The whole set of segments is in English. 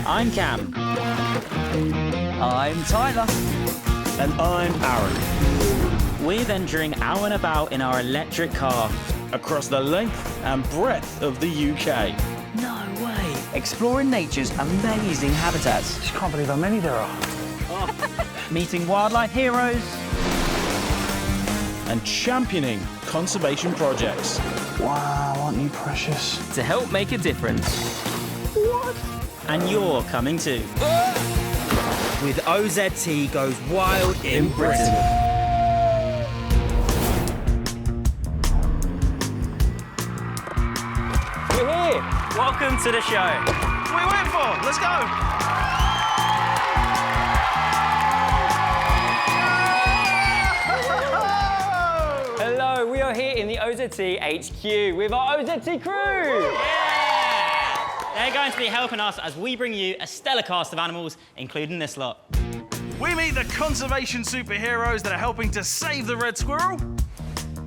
I'm Cam. I'm Tyler. And I'm Aaron. We're then venturing out and about in our electric car. Across the length and breadth of the UK. No way. Exploring nature's amazing habitats. Just can't believe how many there are. Meeting wildlife heroes. And championing conservation projects. Wow, aren't you precious? To help make a difference. What? And you're coming too. With OZT Goes Wild in Britain. We're here. Welcome to the show. What are you waiting for? Let's go. Hello, we are here in the OZT HQ with our OZT crew. Yeah! They're going to be helping us as we bring you a stellar cast of animals, including this lot. We meet the conservation superheroes that are helping to save the red squirrel.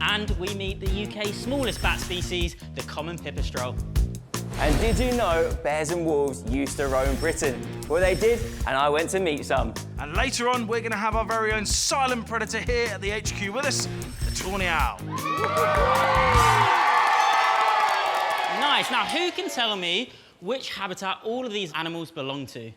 And we meet the UK's smallest bat species, the common pipistrelle. And did you know bears and wolves used to roam Britain? Well, they did, and I went to meet some. And later on, we're going to have our very own silent predator here at the HQ with us, the tawny owl. Nice. Now, who can tell me which habitat all of these animals belong to?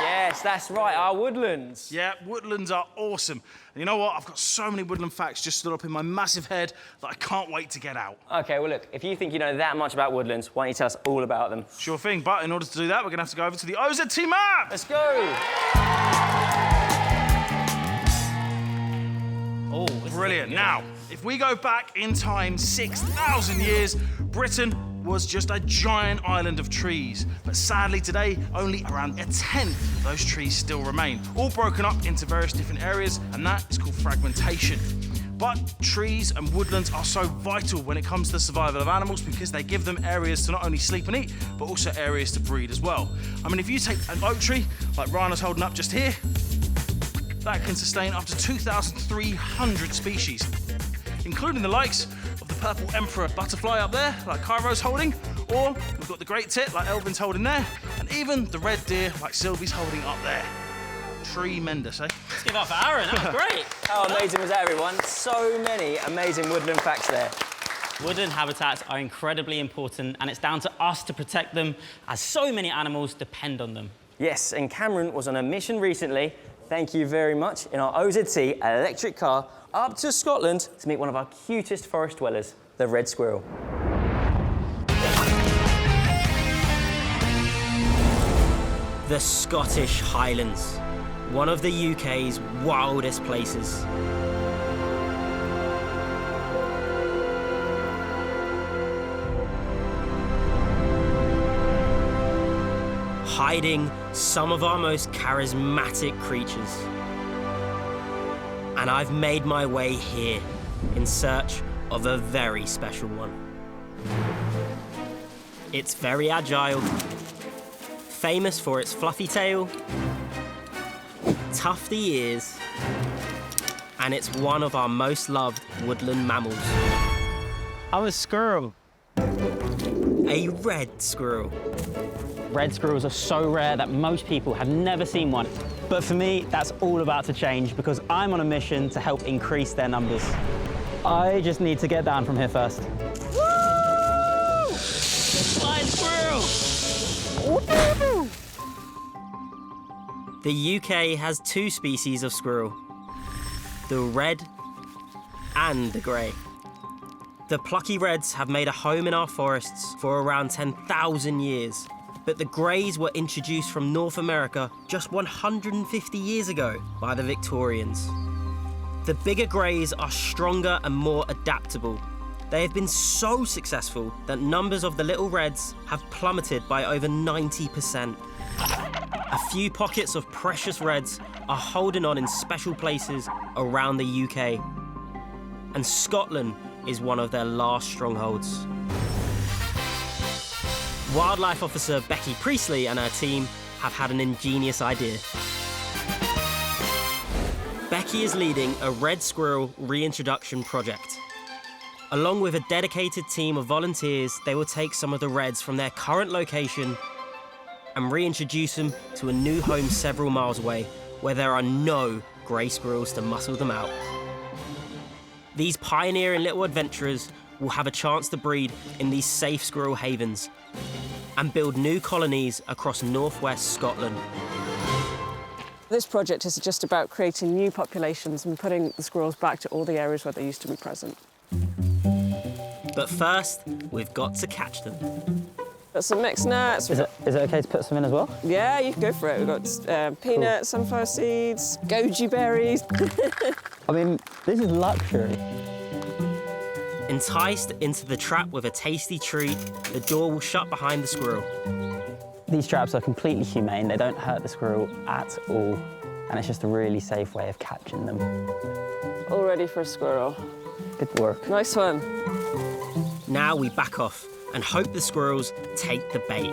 Yes, that's right, our woodlands. Yeah, woodlands are awesome. And you know what? I've got so many woodland facts just stood up in my massive head that I can't wait to get out. OK, well, look, if you think you know that much about woodlands, why don't you tell us all about them? Sure thing, but in order to do that, we're going to have to go over to the OZT map! Let's go! Oh, this Brilliant. Now, if we go back in time 6,000 years, Britain was just a giant island of trees. But sadly today, only around a tenth of those trees still remain, all broken up into various different areas, and that is called fragmentation. But trees and woodlands are so vital when it comes to the survival of animals because they give them areas to not only sleep and eat, but also areas to breed as well. I mean, if you take an oak tree, like Rana's holding up just here, that can sustain up to 2,300 species, including the likes of the purple emperor butterfly up there, like Cairo's holding, or we've got the great tit, like Elvin's holding there, and even the red deer, like Sylvie's holding up there. Tremendous, eh? Let's give it up for Aaron. That was great. How amazing was that, everyone? So many amazing woodland facts there. Woodland habitats are incredibly important, and it's down to us to protect them, as so many animals depend on them. Yes, and Cameron was on a mission recently, thank you very much, in our OZT electric car up to Scotland to meet one of our cutest forest dwellers, the red squirrel. The Scottish Highlands, one of the UK's wildest places. Hiding some of our most charismatic creatures. And I've made my way here in search of a very special one. It's very agile, famous for its fluffy tail, tufty ears, and it's one of our most loved woodland mammals. I'm a squirrel. A red squirrel. Red squirrels are so rare that most people have never seen one. But for me, that's all about to change because I'm on a mission to help increase their numbers. I just need to get down from here first. Woo! Flying squirrel! The UK has two species of squirrel, the red and the grey. The plucky reds have made a home in our forests for around 10,000 years, but the greys were introduced from North America just 150 years ago by the Victorians. The bigger greys are stronger and more adaptable. They have been so successful that numbers of the little reds have plummeted by over 90%. A few pockets of precious reds are holding on in special places around the UK. And Scotland is one of their last strongholds. Wildlife Officer Becky Priestley and her team have had an ingenious idea. Becky is leading a red squirrel reintroduction project. Along with a dedicated team of volunteers, they will take some of the reds from their current location and reintroduce them to a new home several miles away where there are no grey squirrels to muscle them out. These pioneering little adventurers will have a chance to breed in these safe squirrel havens and build new colonies across northwest Scotland. This project is just about creating new populations and putting the squirrels back to all the areas where they used to be present. But first, we've got to catch them. Got some mixed nuts. Is it okay to put some in as well? Yeah, you can go for it. We've got peanuts, sunflower seeds, goji berries. I mean, this is luxury. Enticed into the trap with a tasty treat, the door will shut behind the squirrel. These traps are completely humane. They don't hurt the squirrel at all. And it's just a really safe way of catching them. All ready for a squirrel. Good work. Nice one. Now we back off and hope the squirrels take the bait.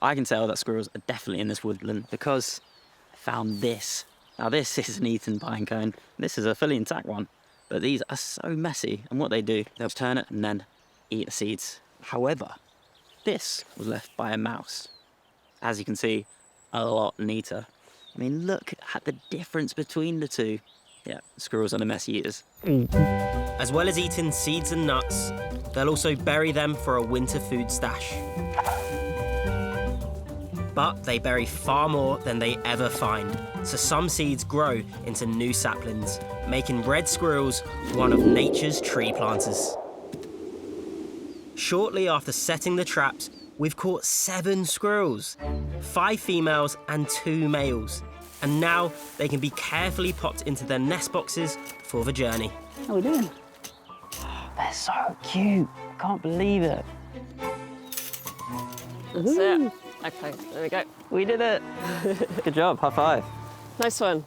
I can tell that squirrels are definitely in this woodland because I found this. Now this is an eaten pine cone. This is a fully intact one. But these are so messy, and what they do, they'll turn it and then eat the seeds. However, this was left by a mouse. As you can see, a lot neater. I mean, look at the difference between the two. Yeah, squirrels are the messy eaters. As well as eating seeds and nuts, they'll also bury them for a winter food stash. But they bury far more than they ever find, so some seeds grow into new saplings, making red squirrels one of nature's tree planters. Shortly after setting the traps, we've caught 7 squirrels, 5 females and 2 males. And now they can be carefully popped into their nest boxes for the journey. How are we doing? They're so cute. I can't believe it. That's it. Okay, there we go. We did it. Good job. High five. Nice one.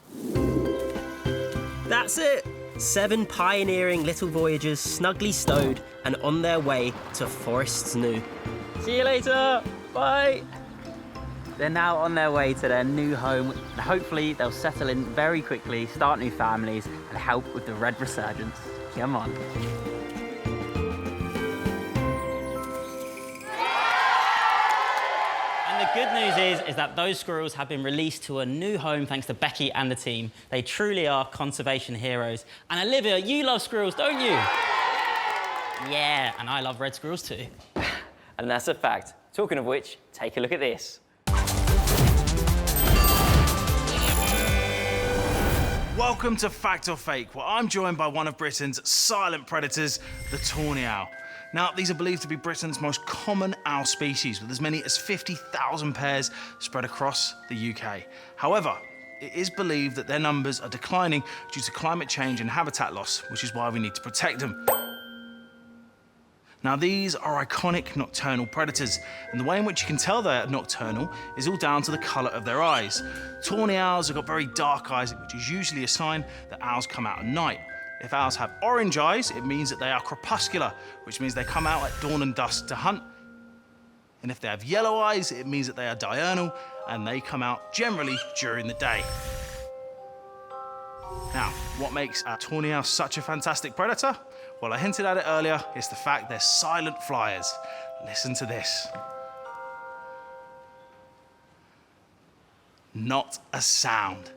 That's it. 7 pioneering little voyagers snugly stowed and on their way to forests new. See you later. Bye. They're now on their way to their new home, and hopefully they'll settle in very quickly, start new families, and help with the red resurgence. Come on. And the good news is that those squirrels have been released to a new home thanks to Becky and the team. They truly are conservation heroes. And Olivia, you love squirrels, don't you? Yeah, and I love red squirrels too. And that's a fact. Talking of which, take a look at this. Welcome to Fact or Fake, where I'm joined by one of Britain's silent predators, the tawny owl. Now, these are believed to be Britain's most common owl species, with as many as 50,000 pairs spread across the UK. However, it is believed that their numbers are declining due to climate change and habitat loss, which is why we need to protect them. Now, these are iconic nocturnal predators, and the way in which you can tell they're nocturnal is all down to the colour of their eyes. Tawny owls have got very dark eyes, which is usually a sign that owls come out at night. If owls have orange eyes, it means that they are crepuscular, which means they come out at dawn and dusk to hunt. And if they have yellow eyes, it means that they are diurnal, and they come out generally during the day. Now, what makes a tawny owl such a fantastic predator? Well, I hinted at it earlier, it's the fact they're silent flyers. Listen to this. Not a sound.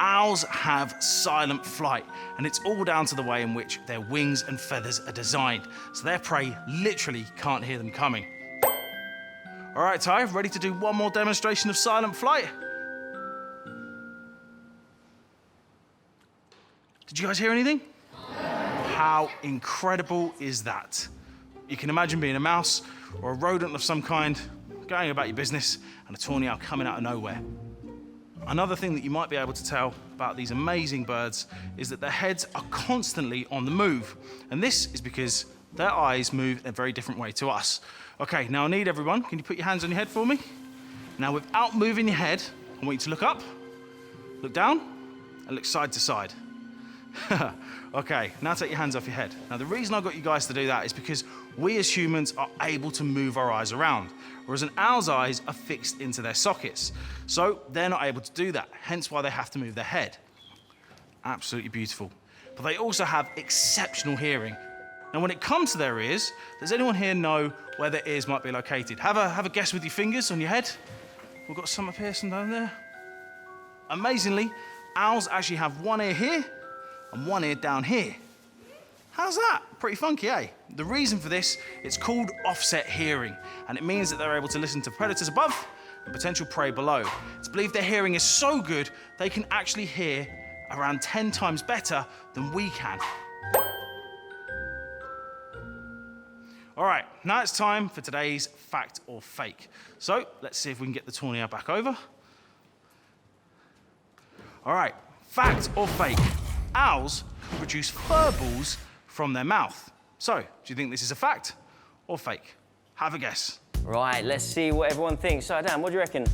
Owls have silent flight, and it's all down to the way in which their wings and feathers are designed, so their prey literally can't hear them coming. All right, Ty, ready to do one more demonstration of silent flight? Did you guys hear anything? How incredible is that? You can imagine being a mouse or a rodent of some kind, going about your business, and a tawny owl coming out of nowhere. Another thing that you might be able to tell about these amazing birds is that their heads are constantly on the move. And this is because their eyes move in a very different way to us. Okay, now I need everyone, can you put your hands on your head for me? Now, without moving your head, I want you to look up, look down, and look side to side. Okay, now take your hands off your head. Now, the reason I got you guys to do that is because we as humans are able to move our eyes around, whereas an owl's eyes are fixed into their sockets. So they're not able to do that, hence why they have to move their head. Absolutely beautiful. But they also have exceptional hearing. Now, when it comes to their ears, does anyone here know where their ears might be located. Have a guess with your fingers on your head. We've got some up here, some down there. Amazingly, owls actually have one ear here and one ear down here. How's that? Pretty funky, eh? The reason for this, it's called offset hearing, and it means that they're able to listen to predators above and potential prey below. It's believed their hearing is so good, they can actually hear around 10 times better than we can. All right, now it's time for today's fact or fake. So let's see if we can get the tawny back over. All right, fact or fake? Owls can produce fur balls from their mouth. So, do you think this is a fact or fake? Have a guess. Right, let's see what everyone thinks. So, Dan, what do you reckon?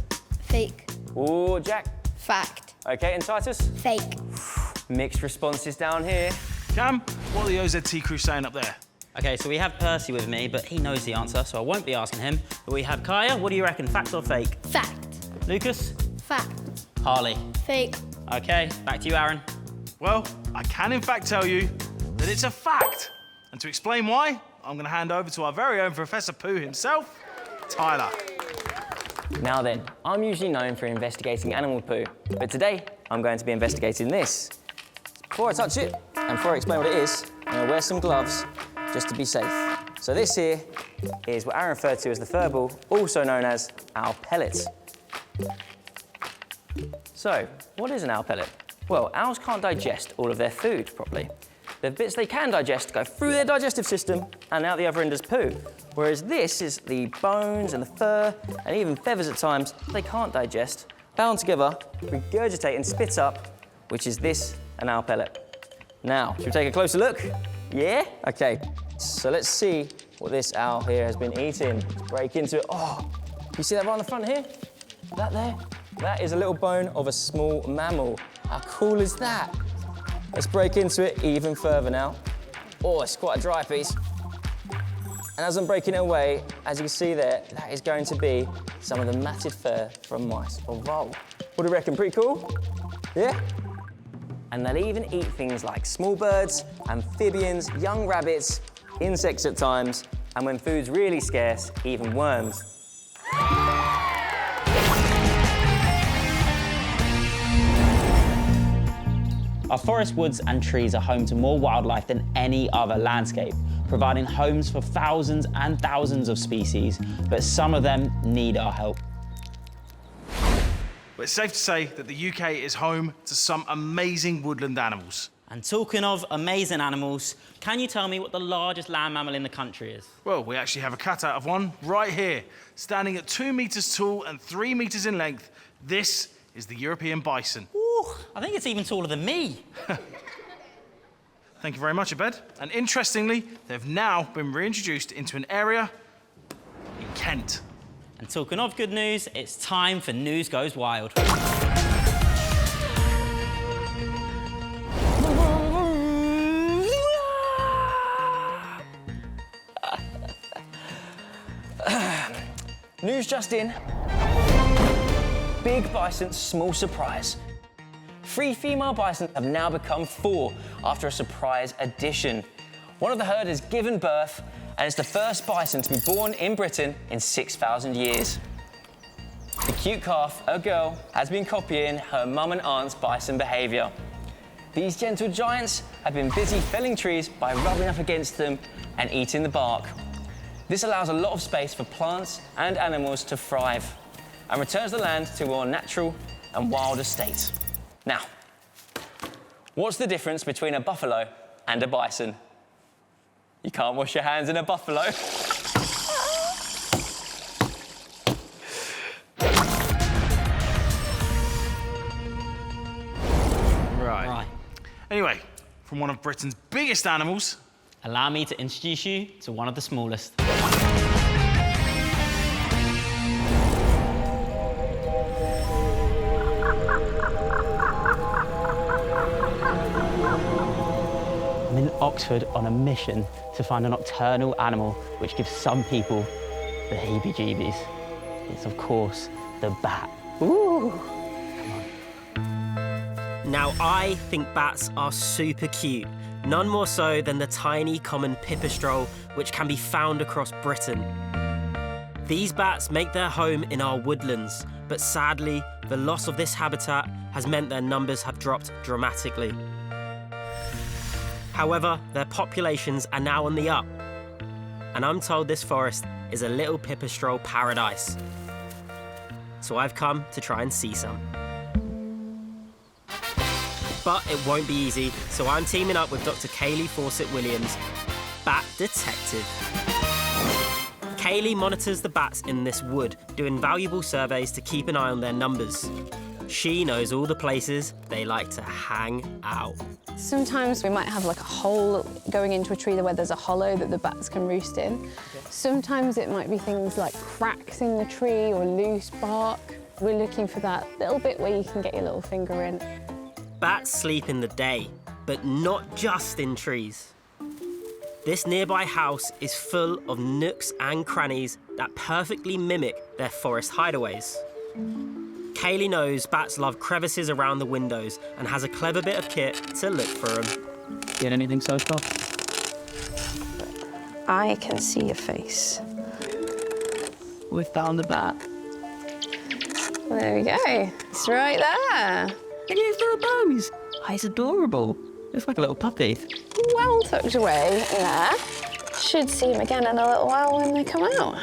Fake. Ooh, Jack? Fact. Okay, and Titus? Fake. Mixed responses down here. Cam, what are the OZT crew saying up there? Okay, so we have Percy with me, but he knows the answer, so I won't be asking him. But we have Kaya. What do you reckon, fact or fake? Fact. Lucas? Fact. Harley? Fake. Okay, back to you, Aaron. Well, I can in fact tell you that it's a fact. And to explain why, I'm going to hand over to our very own Professor Poo himself, Tyler. Now then, I'm usually known for investigating animal poo, but today I'm going to be investigating this. Before I touch it, and before I explain what it is, I'm going to wear some gloves just to be safe. So this here is what Aaron referred to as the fur ball, also known as owl pellets. So, what is an owl pellet? Well, owls can't digest all of their food properly. The bits they can digest go through their digestive system and out the other end as poo. Whereas this is the bones and the fur and even feathers at times they can't digest, bound together, regurgitate and spit up, which is this, an owl pellet. Now, should we take a closer look? Yeah? Okay, so let's see what this owl here has been eating. Let's break into it. Oh, you see that right on the front here? That there? That is a little bone of a small mammal. How cool is that? Let's break into it even further now. Oh, it's quite a dry piece. And as I'm breaking it away, as you can see there, that is going to be some of the matted fur from mice or vole. What do you reckon, pretty cool? Yeah? And they'll even eat things like small birds, amphibians, young rabbits, insects at times, and when food's really scarce, even worms. Our forest, woods and trees are home to more wildlife than any other landscape, providing homes for thousands and thousands of species, but some of them need our help. But it's safe to say that the UK is home to some amazing woodland animals. And talking of amazing animals, can you tell me what the largest land mammal in the country is? Well, we actually have a cutout of one right here, standing at 2 meters tall and 3 meters in length. This is the European bison. Ooh, I think it's even taller than me. Thank you very much, Abed. And interestingly, they've now been reintroduced into an area in Kent. And talking of good news, it's time for News Goes Wild. News just in. Big bison, small surprise. 3 female bison have now become 4 after a surprise addition. One of the herd has given birth, and it's the first bison to be born in Britain in 6,000 years. The cute calf, a girl, has been copying her mum and aunt's bison behaviour. These gentle giants have been busy felling trees by rubbing up against them and eating the bark. This allows a lot of space for plants and animals to thrive and returns the land to a more natural and wilder state. Now, what's the difference between a buffalo and a bison? You can't wash your hands in a buffalo. Right. Anyway, from one of Britain's biggest animals. Allow me to introduce you to one of the smallest. I'm in Oxford on a mission to find a nocturnal animal which gives some people the heebie-jeebies. It's, of course, the bat. Ooh! Now, I think bats are super cute. None more so than the tiny common pipistrelle, which can be found across Britain. These bats make their home in our woodlands, but sadly, the loss of this habitat has meant their numbers have dropped dramatically. However, their populations are now on the up, and I'm told this forest is a little pipistrelle paradise. So I've come to try and see some. But it won't be easy, so I'm teaming up with Dr. Kaylee Fawcett-Williams, bat detective. Kaylee monitors the bats in this wood, doing valuable surveys to keep an eye on their numbers. She knows all the places they like to hang out. Sometimes we might have like a hole going into a tree where there's a hollow that the bats can roost in. Okay. Sometimes it might be things like cracks in the tree or loose bark. We're looking for that little bit where you can get your little finger in. Bats sleep in the day, but not just in trees. This nearby house is full of nooks and crannies that perfectly mimic their forest hideaways. Kaylee knows bats love crevices around the windows and has a clever bit of kit to look for them. Get anything so far? I can see your face. We found the bat. There we go. It's right there. Look at his little bones. Oh, he's adorable. Looks like a little puppy. Well tucked away in there. Should see him again in a little while when they come out.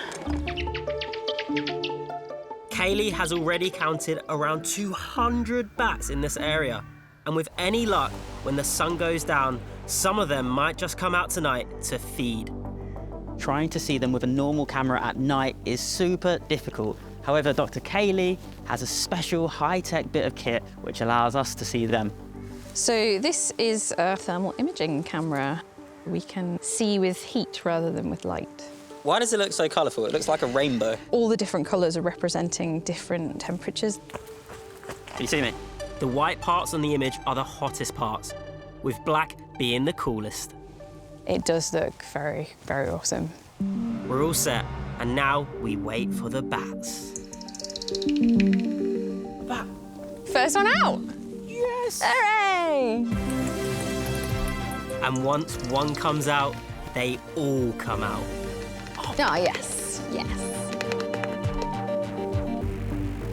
Kaylee has already counted around 200 bats in this area. And with any luck, when the sun goes down, some of them might just come out tonight to feed. Trying to see them with a normal camera at night is super difficult. However, Dr. Kaylee has a special high-tech bit of kit which allows us to see them. So this is a thermal imaging camera. We can see with heat rather than with light. Why does it look so colourful? It looks like a rainbow. All the different colours are representing different temperatures. Can you see me? The white parts on the image are the hottest parts, with black being the coolest. It does look very, very awesome. We're all set, and now we wait for the bats. Bat. First one out! Yes! Hooray! And once one comes out, they all come out. Oh, yes, yes.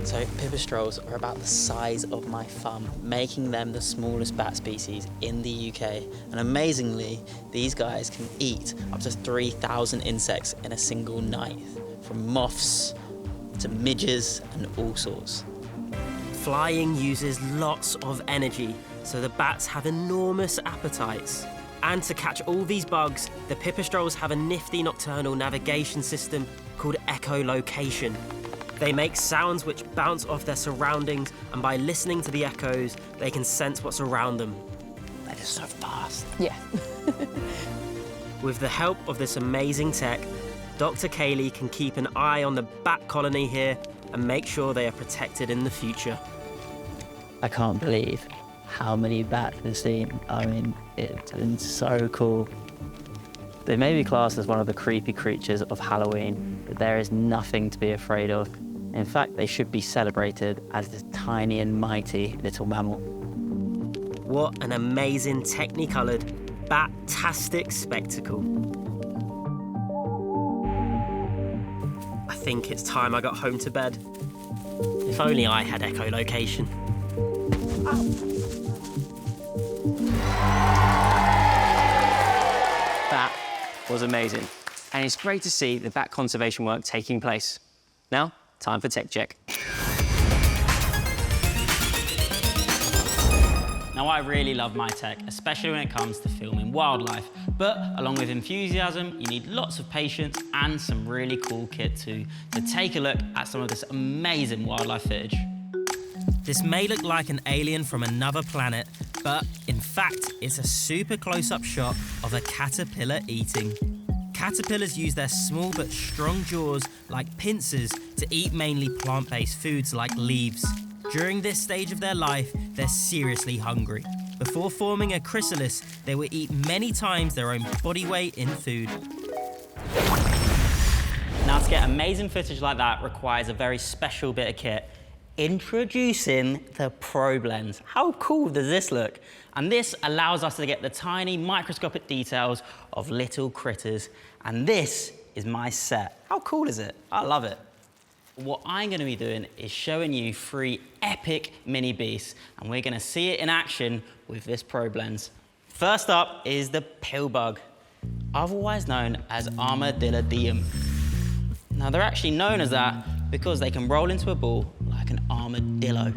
So pipistrelles are about the size of my thumb, making them the smallest bat species in the UK. And amazingly, these guys can eat up to 3,000 insects in a single night, from moths to midges and all sorts. Flying uses lots of energy, so the bats have enormous appetites. And to catch all these bugs, the pipistrelles have a nifty nocturnal navigation system called echolocation. They make sounds which bounce off their surroundings, and by listening to the echoes, they can sense what's around them. They're just so fast. Yeah. With the help of this amazing tech, Dr. Kaylee can keep an eye on the bat colony here and make sure they are protected in the future. I can't believe how many bats we've seen. I mean, it's been so cool. They may be classed as one of the creepy creatures of Halloween, but there is nothing to be afraid of. In fact, they should be celebrated as this tiny and mighty little mammal. What an amazing technicolored, bat-tastic spectacle. I think it's time I got home to bed. If only I had echolocation. That was amazing. And it's great to see the bat conservation work taking place. Now, time for Tech Check. Now, I really love my tech, especially when it comes to filming wildlife. But along with enthusiasm, you need lots of patience and some really cool kit too. So take a look at some of this amazing wildlife footage. This may look like an alien from another planet, but in fact, it's a super close-up shot of a caterpillar eating. Caterpillars use their small but strong jaws like pincers to eat mainly plant-based foods like leaves. During this stage of their life, they're seriously hungry. Before forming a chrysalis, they will eat many times their own body weight in food. Now, to get amazing footage like that requires a very special bit of kit. Introducing the ProBlends. How cool does this look? And this allows us to get the tiny microscopic details of little critters. And this is my set. How cool is it? I love it. What I'm gonna be doing is showing you 3 epic mini beasts, and we're gonna see it in action with this ProBlends. First up is the pillbug, otherwise known as armadillo. Now they're actually known as that because they can roll into a ball like an armadillo.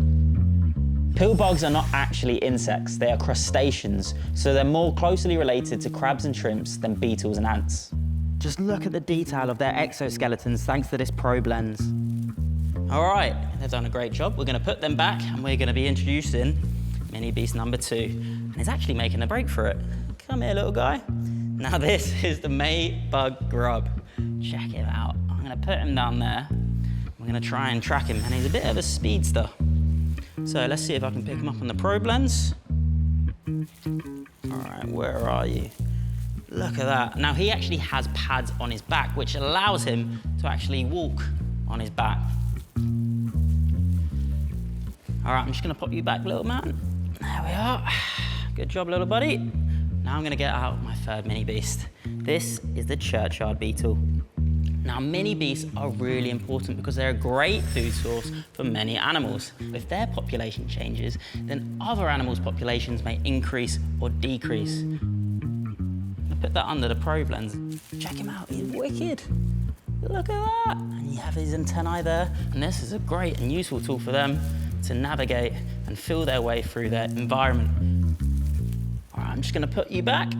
Pillbugs are not actually insects, they are crustaceans, so they're more closely related to crabs and shrimps than beetles and ants. Just look at the detail of their exoskeletons thanks to this ProBlends. All right, they've done a great job. We're gonna put them back and we're gonna be introducing mini beast number 2. And he's actually making a break for it. Come here, little guy. Now this is the Maybug grub. Check him out. I'm gonna put him down there. We're gonna try and track him, and he's a bit of a speedster. So let's see if I can pick him up on the ProBlends. All right, where are you? Look at that. Now he actually has pads on his back, which allows him to actually walk on his back. All right, I'm just gonna pop you back, little man. There we are. Good job, little buddy. Now I'm gonna get out my 3rd mini beast. This is the churchyard beetle. Now, mini beasts are really important because they're a great food source for many animals. If their population changes, then other animals' populations may increase or decrease. I put that under the ProBlends. Check him out, he's wicked. Look at that. And you have his antennae there, and this is a great and useful tool for them to navigate and feel their way through their environment. All right, I'm just gonna put you back.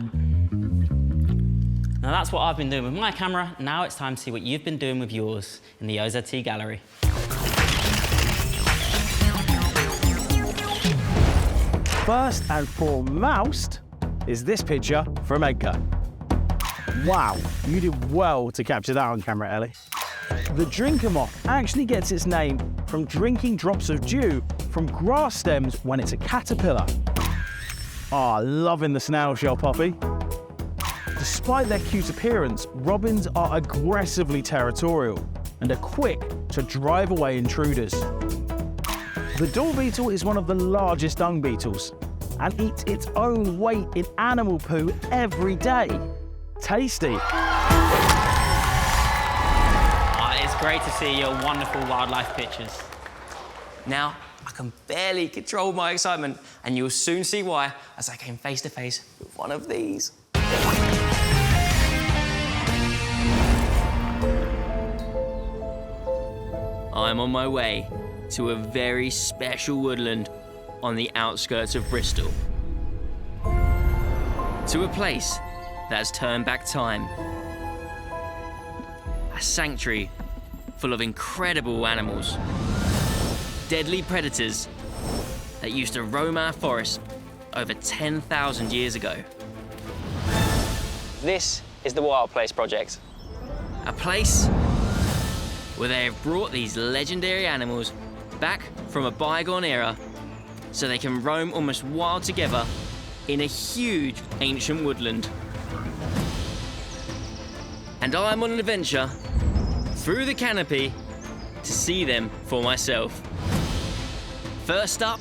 Now that's what I've been doing with my camera. Now it's time to see what you've been doing with yours in the OZT gallery. First and foremost is this picture from Edgar. Wow, you did well to capture that on camera, Ellie. The drinker moth actually gets its name from drinking drops of dew from grass stems when it's a caterpillar. Ah, loving the snail shell, Poppy. Despite their cute appearance, robins are aggressively territorial and are quick to drive away intruders. The door beetle is one of the largest dung beetles and eats its own weight in animal poo every day. Tasty. It's great to see your wonderful wildlife pictures. Now, I can barely control my excitement, and you'll soon see why as I came face to face with one of these. I'm on my way to a very special woodland on the outskirts of Bristol. To a place that's turned back time. A sanctuary full of incredible animals. Deadly predators that used to roam our forests over 10,000 years ago. This is the Wild Place Project. A place where they have brought these legendary animals back from a bygone era so they can roam almost wild together in a huge ancient woodland. And I'm on an adventure through the canopy to see them for myself. First up,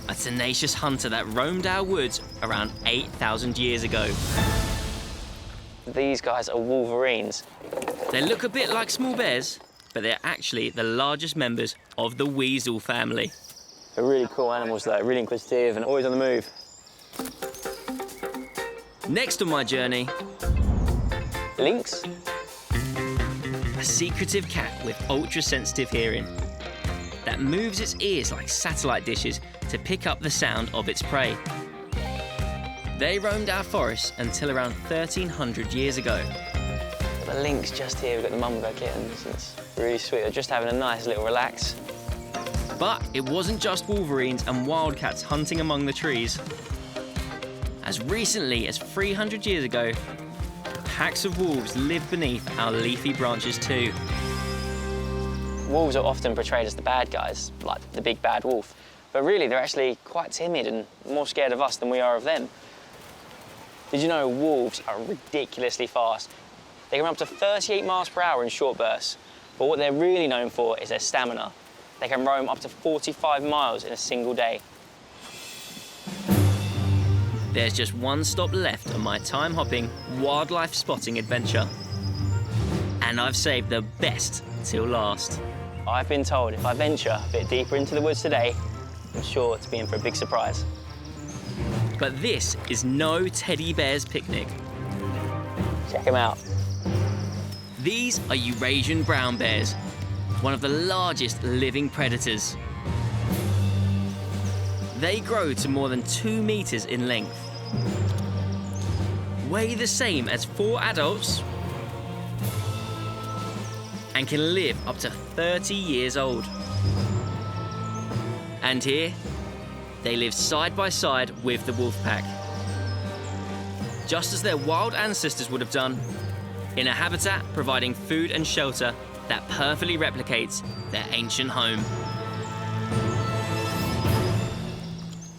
a tenacious hunter that roamed our woods around 8,000 years ago. These guys are wolverines. They look a bit like small bears, but they're actually the largest members of the weasel family. They're really cool animals though, really inquisitive and always on the move. Next on my journey, Lynx. A secretive cat with ultra-sensitive hearing that moves its ears like satellite dishes to pick up the sound of its prey. They roamed our forests until around 1,300 years ago. The lynx just here, we've got the mum bird kittens. It's really sweet, they're just having a nice little relax. But it wasn't just wolverines and wildcats hunting among the trees. As recently as 300 years ago, packs of wolves lived beneath our leafy branches too. Wolves are often portrayed as the bad guys, like the big bad wolf. But really, they're actually quite timid and more scared of us than we are of them. Did you know wolves are ridiculously fast? They can run up to 38 miles per hour in short bursts. But what they're really known for is their stamina. They can roam up to 45 miles in a single day. There's just one stop left on my time-hopping, wildlife spotting adventure. And I've saved the best till last. I've been told if I venture a bit deeper into the woods today, I'm sure to be in for a big surprise. But this is no teddy bear's picnic. Check them out. These are Eurasian brown bears, one of the largest living predators. They grow to more than 2 meters in length, weigh the same as 4 adults, and can live up to 30 years old. And here, they live side by side with the wolf pack, just as their wild ancestors would have done, in a habitat providing food and shelter that perfectly replicates their ancient home.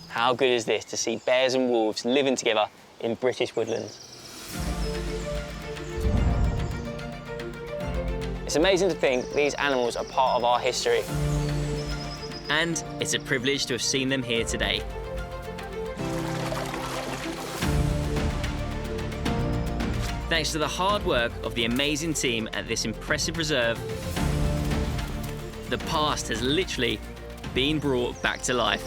How good is this to see bears and wolves living together in British woodlands? It's amazing to think these animals are part of our history. And it's a privilege to have seen them here today. Thanks to the hard work of the amazing team at this impressive reserve, the past has literally been brought back to life.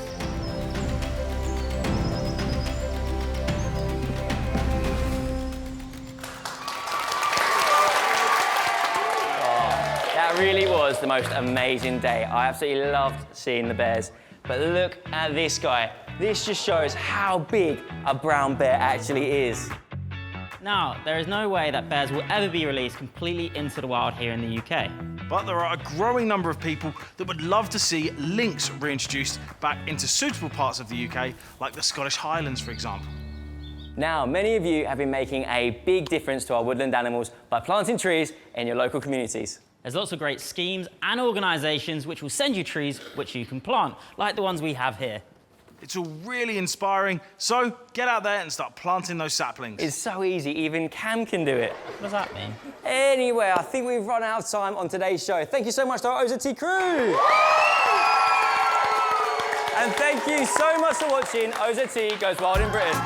That really was the most amazing day. I absolutely loved seeing the bears. But look at this guy. This just shows how big a brown bear actually is. Now, there is no way that bears will ever be released completely into the wild here in the UK. But there are a growing number of people that would love to see lynx reintroduced back into suitable parts of the UK, like the Scottish Highlands, for example. Now, many of you have been making a big difference to our woodland animals by planting trees in your local communities. There's lots of great schemes and organisations which will send you trees which you can plant, like the ones we have here. It's all really inspiring, so get out there and start planting those saplings. It's so easy, even Cam can do it. What does that mean? Anyway, I think we've run out of time on today's show. Thank you so much to our OZT crew. And thank you so much for watching OZT Goes Wild in Britain.